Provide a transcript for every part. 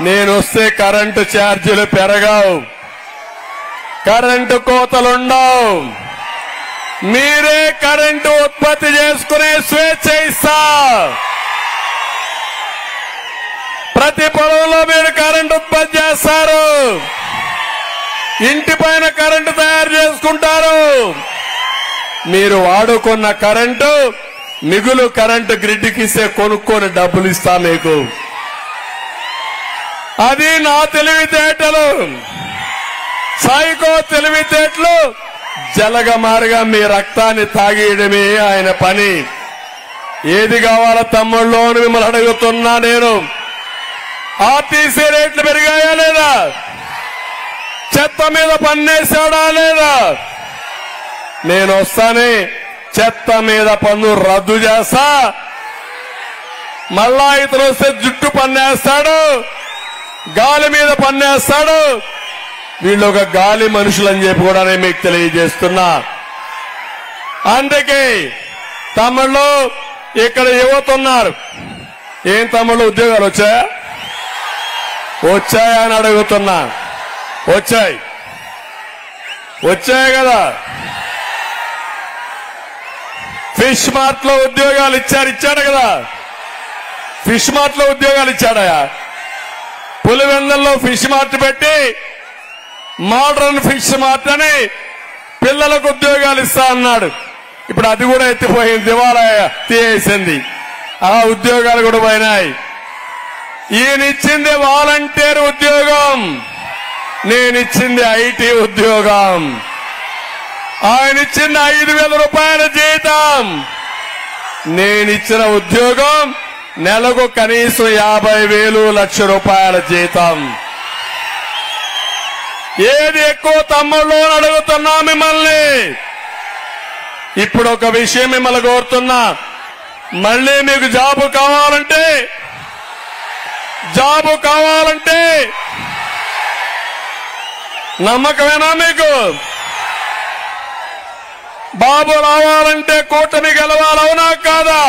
నేనొస్తే current ఛార్జీలు పెరగవు, current కోతలుండవు, మీరే కరెంటు ఉత్పత్తి చేసుకునే స్వేచ్ఛ ఇస్తా. ప్రతి పొలంలో మీరు కరెంటు ఉత్పత్తి చేస్తారు, ఇంటి పైన కరెంటు తయారు చేసుకుంటారు. మీరు వాడుకున్న కరెంటు మిగులు కరెంటు గ్రిడ్కి ఇస్తే కొనుక్కొని డబ్బులు ఇస్తా మీకు. అది నా తెలివితేటలు, సైకో తెలివితేటలు. జలగమారుగా మీ రక్తాన్ని తాగేయడమే ఆయన పని. ఏది కావాలో తమ్ముళ్ళు అని మిమ్మల్ని అడుగుతున్నా నేను. ఆర్టీసీ రేట్లు పెరిగాయా లేదా? చెత్త మీద పన్నేశాడా లేదా? నేను వస్తానే చెత్త మీద పన్ను రద్దు చేస్తా. మళ్ళా ఇతను వస్తే జుట్టు పన్నేస్తాడు, గాలి మీద పన్నేస్తాడు. వీళ్ళు ఒక గాలి మనుషులని చెప్పి కూడా నేను మీకు తెలియజేస్తున్నా. అందుకే తమ్ముళ్ళు ఇక్కడ యువత ఉన్నారు. ఏం తమ్ముళ్ళు ఉద్యోగాలు వచ్చాయా? వచ్చాయా అని అడుగుతున్నా. వచ్చాయి, వచ్చాయి కదా. ఫిష్ మార్ట్ లో ఉద్యోగాలు ఇచ్చాడు కదా. ఫిష్ మార్ట్ లో ఉద్యోగాలు ఇచ్చాడయా. పులివెందుల్లో ఫిష్ మార్ట్ పెట్టి మోడర్న్ ఫిష్ మార్ట్ అని పిల్లలకు ఉద్యోగాలు ఇస్తా అన్నాడు. ఇప్పుడు అది కూడా ఎత్తిపోయింది, దివాలా తీసేసింది. ఆ ఉద్యోగాలు కూడా పోయినాయి. ఈయనిచ్చింది వాలంటీర్ ఉద్యోగం, నేనిచ్చింది ఐటీ ఉద్యోగం. ఆయనిచ్చింది 5,000 రూపాయల జీతం, నేనిచ్చిన ఉద్యోగం నెలకు కనీసం 50,000 లక్ష రూపాయల జీతం. ఏది ఎక్కువ తమ్ముళ్ళు అని అడుగుతున్నా మిమ్మల్ని. ఇప్పుడు ఒక విషయం మిమ్మల్ని కోరుతున్నా. మళ్ళీ మీకు జాబు కావాలంటే నమ్మకమేనా మీకు? బాబు రావాలంటే కూటమి గెలవాలి, అవునా కాదా?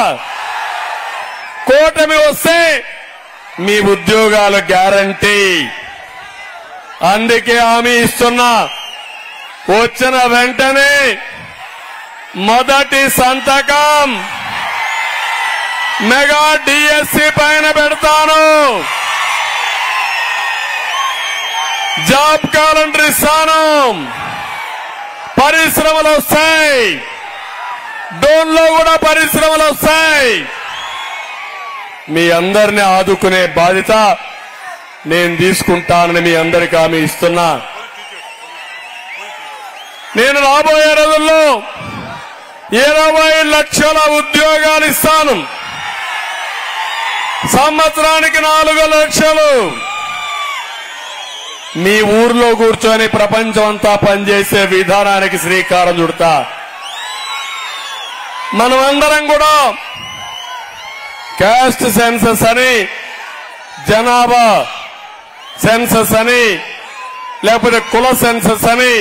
కూటమి వస్తే మీ ఉద్యోగాలు గ్యారంటీ. అందుకే హామీ ఇస్తున్నా. వచ్చిన వెంటనే మొదటి సంతకం మెగా డిఎస్సి పైన పెడతాను. జాబ్ క్యాలెండర్ ఇస్తాను. పరిశ్రమలు వస్తాయి, డోన్లో కూడా పరిశ్రమలు వస్తాయి. మీ అందరినీ ఆదుకునే బాధ్యత నేను తీసుకుంటానని మీ అందరికీ హామీ ఇస్తున్నా. నేను రాబోయే రోజుల్లో 20 లక్షల ఉద్యోగాలు ఇస్తాను. సంవత్సరానికి 4 లక్షలు. మీ ఊర్లో కూర్చొని ప్రపంచం అంతా పనిచేసే విధానానికి శ్రీకారం చుడతా. మనమందరం కూడా క్యాస్ట్ సెన్సస్ అని, జనాభా సెన్సస్ అని, లేకపోతే కుల సెన్సస్ అని,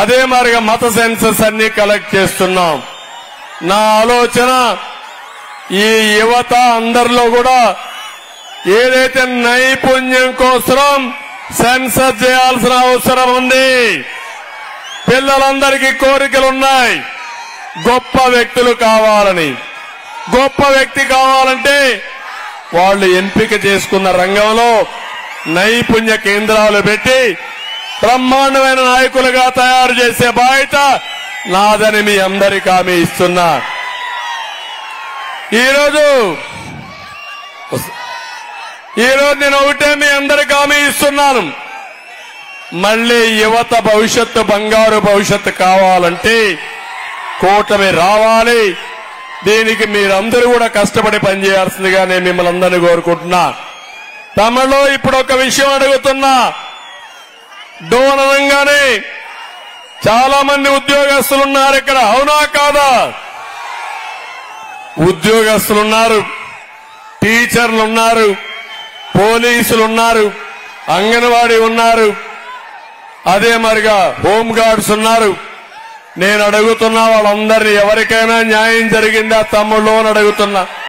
అదే మరిగా మత సెన్సస్ అన్ని కలెక్ట్ చేస్తున్నాం. నా ఆలోచన ఈ యువత అందరిలో కూడా ఏదైతే నైపుణ్యం కోసం సెన్సస్ చేయాల్సిన అవసరం ఉంది. పిల్లలందరికీ కోరికలున్నాయి, గొప్ప వ్యక్తులు కావాలని. గొప్ప వ్యక్తి కావాలంటే వాళ్ళు ఎంపిక చేసుకున్న రంగంలో నైపుణ్య కేంద్రాలు పెట్టి బ్రహ్మాండమైన నాయకులుగా తయారు చేసే బాధ్యత నాదని మీ అందరికీ హామీ ఇస్తున్నా. ఈరోజు నేను ఒకటే మీ అందరికీ హామీ ఇస్తున్నాను. మళ్లీ యువత భవిష్యత్తు, బంగారు భవిష్యత్తు కావాలంటే కూటమి రావాలి. దీనికి మీరందరూ కూడా కష్టపడి పనిచేయాల్సిందిగా నేను మిమ్మల్ని అందరినీ కోరుకుంటున్నా. తమలో ఇప్పుడు ఒక విషయం అడుగుతున్నా. డోన్ అనగానే చాలా మంది ఉద్యోగస్తులున్నారు ఇక్కడ, అవునా కాదా? ఉద్యోగస్తులున్నారు, టీచర్లున్నారు, పోలీసులున్నారు, అంగన్వాడీ ఉన్నారు, అదే మరిగా హోంగార్డ్స్ ఉన్నారు. నేను అడుగుతున్నా వాళ్ళందరినీ ఎవరికైనా న్యాయం జరిగిందా తమ్ముళ్ళు అని అడుగుతున్నా.